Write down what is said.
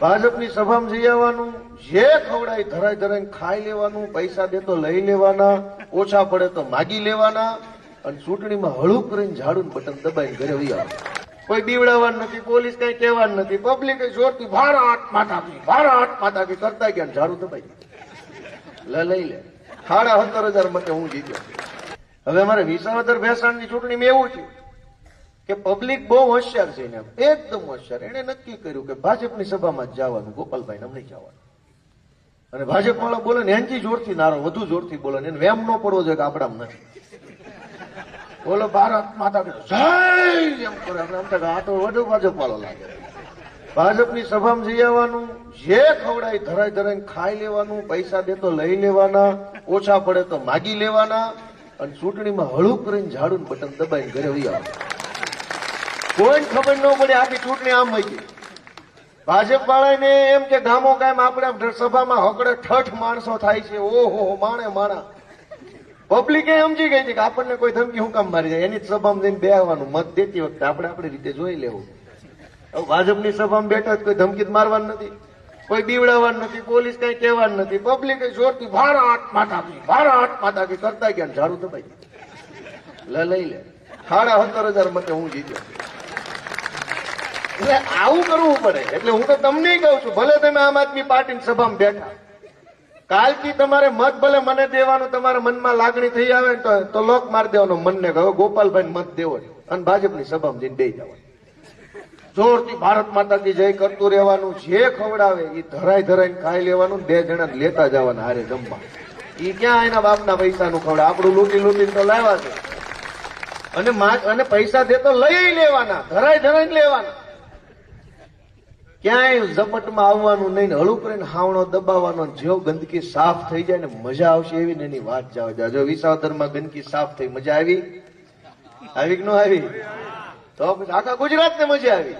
ભાજપની સભામાં જઈ આવવાનું, જે ખવડાય ધરાય ધરાઈને ખાઈ લેવાનું, પૈસા દે તો લઈ લેવાના, ઓછા પડે તો માગી લેવાના, અને ચૂંટણીમાં હળું કરીને ઝાડુ બટન દબાઈને ઘરે વહી આવે. કોઈ બીવડાવવાનું નથી, પોલીસ કઈ કહેવાનું નથી, પબ્લિક જોરથી ભારત માતા કી કરતા ગયા, ઝાડુ દબાઈ લઈ લે. 17,500 મતે હું જીત્યો. હવે અમારે વિસાવદર ભેસાણની ચૂંટણીમાં એવું છે કે પબ્લિક બહુ હોશિયાર છે, એને એકદમ હોશિયાર. એને નક્કી કર્યું કે ભાજપની સભામાં જ જવાનું, ગોપાલભાઈ નહીં જવાનું. અને ભાજપ વાળા બોલે ને એનથી જોરથી નારો, વધુ જોરથી બોલે, એને વેમ ન પડવો જોઈએ કે આપણામાં નથી. બોલો ભારત માતા જય એમ કરે, આ તો વધુ ભાજપ વાળો લાગે. ભાજપની સભામાં જઈ આવવાનું, જે ખવડાય ધરાય ધરાઈને ખાઈ લેવાનું, પૈસા દે તો લઈ લેવાના, ઓછા પડે તો માગી લેવાના, અને ચૂંટણીમાં હળું કરીને ઝાડુ બટન દબાઈને ઘરે વહી આવે. કોઈ ખબર ન પડે આખી ચૂંટણી આમ વહી ગઈ. ભાજપ વાળાને એમ કે ગામો ગામ આપણે સભામાં હકડે ઠઠ માણસો થાય છે, ઓહો માણા. પબ્લિકે સમજી ગઈ છે કે આપણને કોઈ ધમકી હું કામ મારી જાય, એની સભામાં જઈને બેહવાનું, મત દેતી વખતે આપણે આપણી રીતે જોઈ લેવું. ભાજપની સભામાં બેઠા કોઈ ધમકી મારવાનું નથી, કોઈ બીવડાવવાનું નથી, પોલીસ કઈ કહેવાનું નથી, પબ્લિકે જોરથી ભારત માતા કી કરતા ગયા, ઝાડુ દબાઈ લઈ લે. 17,500 મતે હું જીત્યો. એટલે આવું કરવું પડે. એટલે હું તો તમને કહું છું, ભલે તમે આમ આદમી પાર્ટીની સભામાં બેઠા, કાલથી તમારે મત ભલે મને દેવાનું, તમારા મનમાં લાગણી થઈ આવે તો લોક માર દેવાનો મનને, હવે ગોપાલભાઈ મત દેવો અને ભાજપની સભામાં જઈને બેસી જવાનું. જોરથી ભારત માતા કી જય કરતું રહેવાનું, જે ખવડાવે એ ધરાઈને ખાઈ લેવાનું, 2 જણા લેતા જવાના હારે જમવા. એ ક્યાં એના બાપના પૈસાનું ખવડાવે, આપણું લૂંટી તો લાવ્યા છે. અને પૈસા દે તો લઈ લેવાના, ધરાઈને લેવાના. ક્યાંય ઝપટમાં આવવાનું નહીં, હળું કરીને હાવણો દબાવવાનો. જો ગંદકી સાફ થઈ જાય ને મજા આવશે એવી ને એની વાત જાવ. જો વિસાવદરમાં ગંદકી સાફ થઈ, મજા આવી કે ન આવી? તો આખા ગુજરાતને મજા આવી.